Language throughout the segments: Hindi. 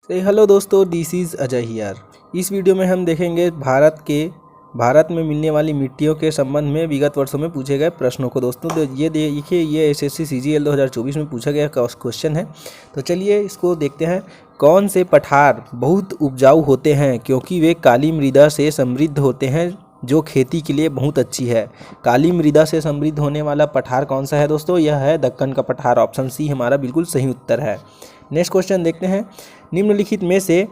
हेलो दोस्तों, दिस इज़ अजय हियर। इस वीडियो में हम देखेंगे भारत में मिलने वाली मिट्टियों के संबंध में विगत वर्षों में पूछे गए प्रश्नों को। दोस्तों ये देखिए, ये एसएससी सीजीएल 2024 में पूछा गया क्वेश्चन है। तो चलिए इसको देखते हैं। कौन से पठार बहुत उपजाऊ होते हैं क्योंकि वे काली मृदा से समृद्ध होते हैं जो खेती के लिए बहुत अच्छी है। काली मृदा से समृद्ध होने वाला पठार कौन सा है दोस्तों? यह है दक्कन का पठार। ऑप्शन सी हमारा बिल्कुल सही उत्तर है। नेक्स्ट क्वेश्चन देखते हैं। निम्नलिखित में से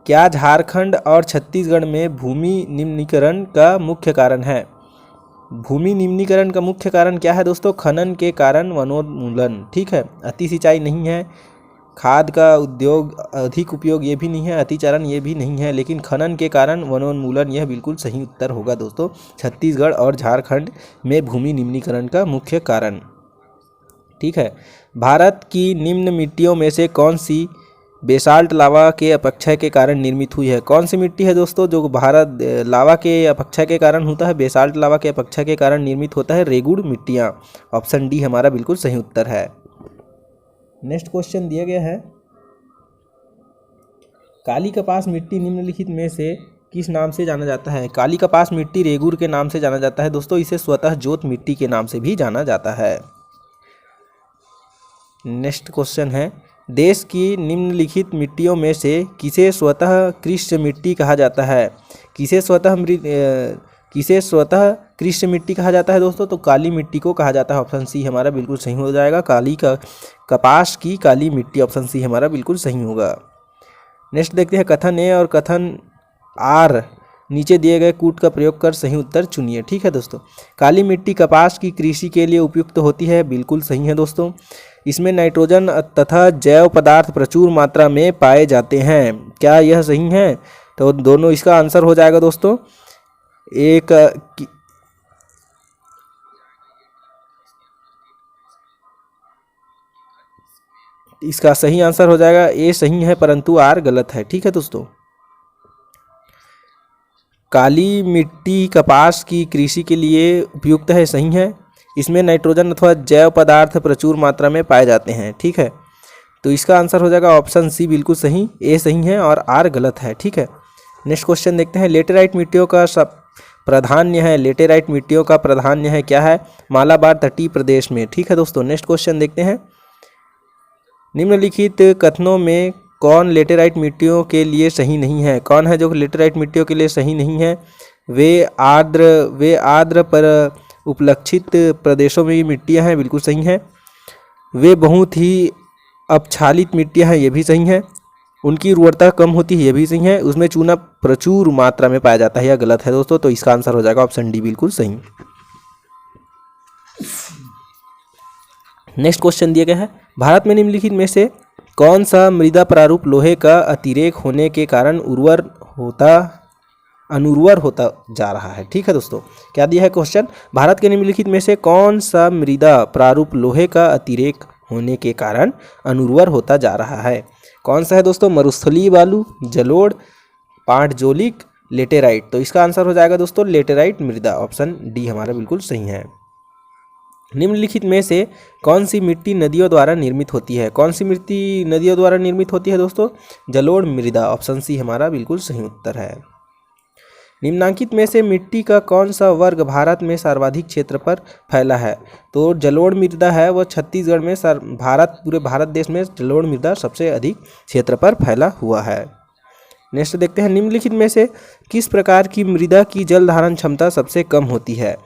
क्या झारखंड और छत्तीसगढ़ में भूमि निम्नीकरण का मुख्य कारण है? भूमि निम्नीकरण का मुख्य कारण क्या है दोस्तों? खनन के कारण वनोन्मूलन। ठीक है, अति सिंचाई नहीं है, खाद का उद्योग अधिक उपयोग ये भी नहीं है, अतिचारण ये भी नहीं है, लेकिन खनन के कारण वनोन्मूलन यह बिल्कुल सही उत्तर होगा दोस्तों। छत्तीसगढ़ और झारखंड में भूमि निम्नीकरण का मुख्य कारण। ठीक है, भारत की निम्न मिट्टियों में से कौन सी बेसाल्ट लावा के अपक्षय के कारण निर्मित हुई है? कौन सी मिट्टी है दोस्तों जो भारत लावा के अपक्षय के कारण होता है? बेसाल्ट लावा के अपक्षय के कारण निर्मित होता है रेगुड़ मिट्टियाँ। ऑप्शन डी हमारा बिल्कुल सही उत्तर है। नेक्स्ट क्वेश्चन दिया गया है, काली कपास मिट्टी निम्नलिखित में से किस नाम से जाना जाता है? काली कपास मिट्टी रेगुड़ के नाम से जाना जाता है दोस्तों। इसे स्वतः जोत मिट्टी के नाम से भी जाना जाता है। नेक्स्ट क्वेश्चन है, देश की निम्नलिखित मिट्टियों में से किसे स्वतः कृष्ण मिट्टी कहा जाता है? किसे स्वतः कृष्ण मिट्टी कहा जाता है दोस्तों? तो काली मिट्टी को कहा जाता है। ऑप्शन सी हमारा बिल्कुल सही हो जाएगा। कपास की काली मिट्टी, ऑप्शन सी हमारा बिल्कुल सही होगा। नेक्स्ट देखते हैं, कथन ए और कथन आर नीचे दिए गए कूट का प्रयोग कर सही उत्तर चुनिए। ठीक है दोस्तों, काली मिट्टी कपास की कृषि के लिए उपयुक्त होती है, बिल्कुल सही है दोस्तों। इसमें नाइट्रोजन तथा जैव पदार्थ प्रचुर मात्रा में पाए जाते हैं। क्या यह सही है? तो दोनों इसका आंसर हो जाएगा दोस्तों। इसका सही आंसर हो जाएगा ए सही है, परंतु आर गलत है। ठीक है दोस्तों, काली मिट्टी कपास की कृषि के लिए उपयुक्त है, सही है। इसमें नाइट्रोजन अथवा जैव पदार्थ प्रचुर मात्रा में पाए जाते हैं। ठीक है, तो इसका आंसर हो जाएगा ऑप्शन सी बिल्कुल सही, ए सही है और आर गलत है। ठीक है, नेक्स्ट क्वेश्चन देखते हैं। लेटेराइट मिट्टियों का प्राधान्य है। लेटेराइट मिट्टियों का प्राधान्य है क्या है? मालाबार तटीय प्रदेश में। ठीक है दोस्तों, नेक्स्ट क्वेश्चन देखते हैं। निम्नलिखित कथनों में कौन लेटेराइट मिट्टियों के लिए सही नहीं है? कौन है जो लेटेराइट मिट्टियों के लिए सही नहीं है? वे आर्द्र पर उपलक्षित प्रदेशों में ये मिट्टियाँ हैं, बिल्कुल सही हैं। वे बहुत ही अपक्षालित मिट्टियाँ हैं, ये भी सही हैं। उनकी उर्वरता कम होती है, ये भी सही है। उसमें चूना प्रचुर मात्रा में पाया जाता है, यह गलत है दोस्तों। तो इसका आंसर हो जाएगा ऑप्शन डी बिल्कुल सही। नेक्स्ट क्वेश्चन दिया गया है, भारत में निम्नलिखित में से कौन सा मृदा प्रारूप लोहे का अतिरेक होने के कारण अनुर्वर होता जा रहा है? ठीक है दोस्तों, क्या दिया है क्वेश्चन? भारत के निम्नलिखित में से कौन सा मृदा प्रारूप लोहे का अतिरेक होने के कारण अनुर्वर होता जा रहा है? कौन सा है दोस्तों? मरुस्थलीय बालू, जलोढ़, पाटजोलिक, लेटेराइट। तो इसका आंसर हो जाएगा दोस्तों लेटेराइट मृदा। ऑप्शन डी हमारा बिल्कुल सही है। निम्नलिखित में से कौन सी मिट्टी नदियों द्वारा निर्मित होती है? कौन सी मिट्टी नदियों द्वारा निर्मित होती है दोस्तों? जलोढ़ मृदा। ऑप्शन सी हमारा बिल्कुल सही उत्तर है। निम्नांकित में से मिट्टी का कौन सा वर्ग भारत में सर्वाधिक क्षेत्र पर फैला है? तो जलोढ़ मृदा है वो छत्तीसगढ़ में, पूरे भारत देश में जलोढ़ मृदा सबसे अधिक क्षेत्र पर फैला हुआ है। नेक्स्ट देखते हैं, निम्नलिखित में से किस प्रकार की मृदा की जल धारण क्षमता सबसे कम होती है?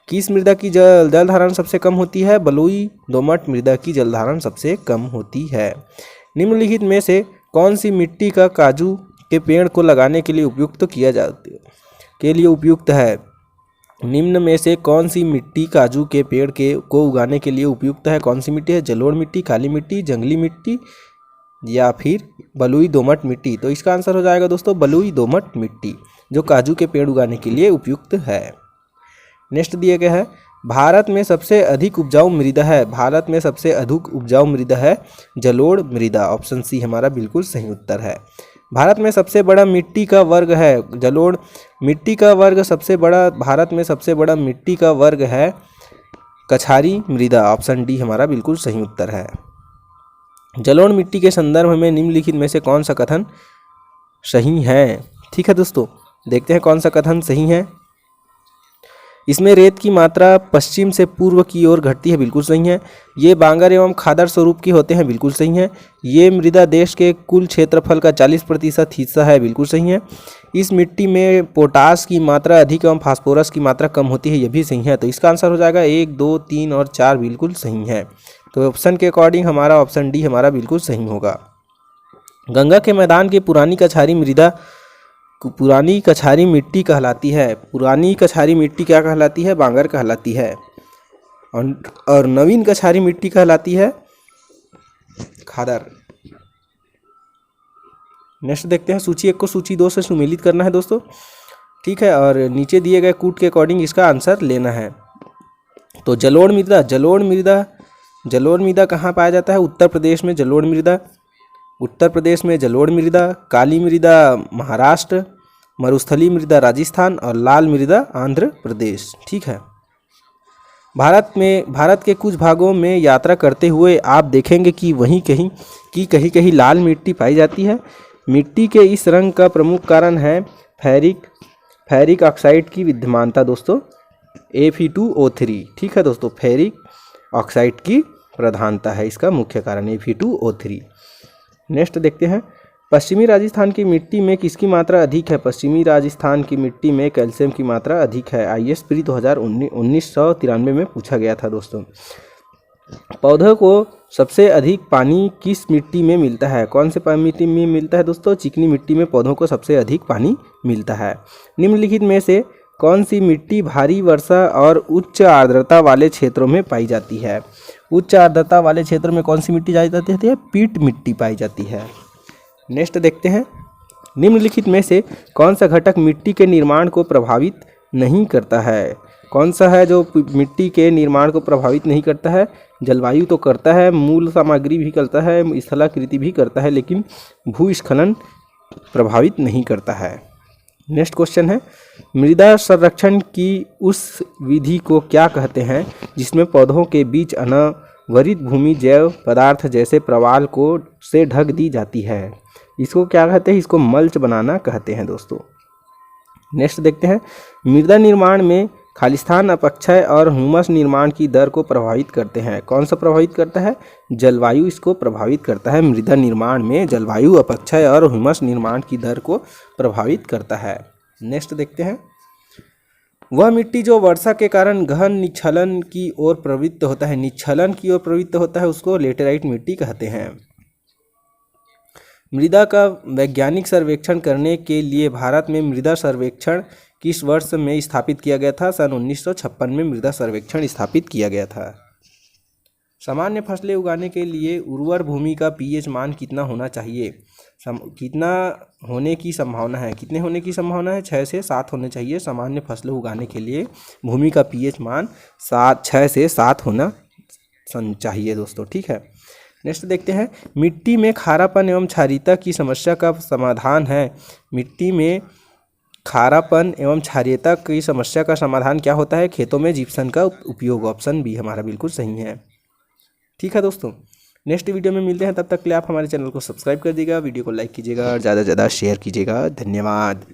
किस मृदा की जल धारण सबसे कम होती है? बलुई दोमट मृदा की जल धारण सबसे कम होती है। निम्नलिखित में से कौन सी मिट्टी का काजू के पेड़ को लगाने के लिए उपयुक्त है? निम्न में से कौन सी मिट्टी काजू के पेड़ को उगाने के लिए उपयुक्त है? कौन सी मिट्टी है? जलोढ़ मिट्टी, काली मिट्टी, जंगली मिट्टी या फिर बलुई दोमट मिट्टी। तो इसका आंसर हो जाएगा दोस्तों बलुई दोमट मिट्टी, जो काजू के पेड़ उगाने के लिए उपयुक्त है। नेक्स्ट दिया गया है, भारत में सबसे अधिक उपजाऊ मृदा है। भारत में सबसे अधिक उपजाऊ मृदा है जलोढ़ मृदा। ऑप्शन सी हमारा बिल्कुल सही उत्तर है। भारत में सबसे बड़ा मिट्टी का वर्ग है जलोढ़ मिट्टी का वर्ग सबसे बड़ा। भारत में सबसे बड़ा मिट्टी का वर्ग है कछारी मृदा। ऑप्शन डी हमारा बिल्कुल सही उत्तर है। जलोढ़ मिट्टी के संदर्भ में निम्नलिखित में से कौन सा कथन सही है? ठीक है दोस्तों, देखते हैं कौन सा कथन सही है। इसमें रेत की मात्रा पश्चिम से पूर्व की ओर घटती है, बिल्कुल सही है। ये बांगर एवं खादर स्वरूप की होते हैं, बिल्कुल सही है। ये मृदा देश के कुल क्षेत्रफल का 40% हिस्सा है, बिल्कुल सही है। इस मिट्टी में पोटास की मात्रा अधिक एवं फास्फोरस की मात्रा कम होती है, यह भी सही है। तो इसका आंसर हो जाएगा 1, 2, 3 और 4 बिल्कुल सही है। तो ऑप्शन के अकॉर्डिंग हमारा ऑप्शन डी हमारा बिल्कुल सही होगा। गंगा के मैदान की पुरानी कछारी मिट्टी कहलाती है। पुरानी कछारी मिट्टी क्या कहलाती है? बांगर कहलाती है। और नवीन कछारी मिट्टी कहलाती है खादर। नेक्स्ट देखते हैं, सूची 1 को सूची 2 से सुमेलित करना है दोस्तों, ठीक है। और नीचे दिए गए कूट के अकॉर्डिंग इसका आंसर लेना है। तो जलोढ़ मृदा कहाँ पाया जाता है? उत्तर प्रदेश में जलोढ़ मृदा, काली मृदा महाराष्ट्र, मरुस्थली मृदा राजस्थान और लाल मृदा आंध्र प्रदेश, ठीक है। भारत के कुछ भागों में यात्रा करते हुए आप देखेंगे कि कहीं लाल मिट्टी पाई जाती है। मिट्टी के इस रंग का प्रमुख कारण है फेरिक ऑक्साइड की विद्यमानता दोस्तों, Fe2O3, ठीक है दोस्तों। फेरिक ऑक्साइड की प्रधानता है इसका मुख्य कारण, Fe2O3। नेक्स्ट देखते हैं, पश्चिमी राजस्थान की मिट्टी में किसकी मात्रा अधिक है? पश्चिमी राजस्थान की मिट्टी में कैल्शियम की मात्रा अधिक है। IAS प्री 1993 में पूछा गया था दोस्तों। पौधों को सबसे अधिक पानी किस मिट्टी में मिलता है? कौन से मिट्टी में मिलता है दोस्तों? चिकनी मिट्टी में पौधों को सबसे अधिक पानी मिलता है। निम्नलिखित में से कौन सी मिट्टी भारी वर्षा और उच्च आर्द्रता वाले क्षेत्रों में पाई जाती है? उच्च आर्द्रता वाले क्षेत्रों में कौन सी मिट्टी पाई जाती है? पीट मिट्टी पाई जाती है। नेक्स्ट देखते हैं, निम्नलिखित में से कौन सा घटक मिट्टी के निर्माण को प्रभावित नहीं करता है? कौन सा है जो मिट्टी के निर्माण को प्रभावित नहीं करता है? जलवायु तो करता है, मूल सामग्री भी करता है, स्थलाकृति भी करता है, लेकिन भूस्खलन प्रभावित नहीं करता है। नेक्स्ट क्वेश्चन है, मृदा संरक्षण की उस विधि को क्या कहते हैं जिसमें पौधों के बीच अनावरित भूमि जैव पदार्थ जैसे प्रवाल को से ढक दी जाती है? इसको क्या कहते हैं? इसको मल्च बनाना कहते हैं दोस्तों। नेक्स्ट देखते हैं, मृदा निर्माण में खालिस्तान, अपक्षय और ह्यूमस निर्माण की दर को प्रभावित करते हैं। कौन सा प्रभावित करता है? जलवायु इसको प्रभावित करता है। मृदा निर्माण में जलवायु, अपक्षय और ह्यूमस निर्माण की दर को प्रभावित करता है। नेक्स्ट देखते हैं, वह मिट्टी जो वर्षा के कारण गहन निच्छलन की ओर प्रवृत्त होता है उसको लेटेराइट मिट्टी कहते हैं। मृदा का वैज्ञानिक सर्वेक्षण करने के लिए भारत में मृदा सर्वेक्षण किस वर्ष में स्थापित किया गया था? सन 1956 में मृदा सर्वेक्षण स्थापित किया गया था। सामान्य फसलें उगाने के लिए उर्वर भूमि का pH मान कितना होना चाहिए? कितना होने की संभावना है? कितने होने की संभावना है? 6 से 7 होने चाहिए। सामान्य फसलें उगाने के लिए भूमि का pH मान 6 से 7 होना चाहिए दोस्तों, ठीक है। नेक्स्ट देखते हैं, मिट्टी में खारापन एवं क्षारीयता की समस्या का समाधान है। मिट्टी में खारापन एवं क्षारीयता की समस्या का समाधान क्या होता है? खेतों में जिप्सम का उपयोग। ऑप्शन बी हमारा बिल्कुल सही है, ठीक है दोस्तों। नेक्स्ट वीडियो में मिलते हैं, तब तक के लिए आप हमारे चैनल को सब्सक्राइब कर दीजिएगा, वीडियो को लाइक कीजिएगा और ज़्यादा से ज़्यादा शेयर कीजिएगा। धन्यवाद।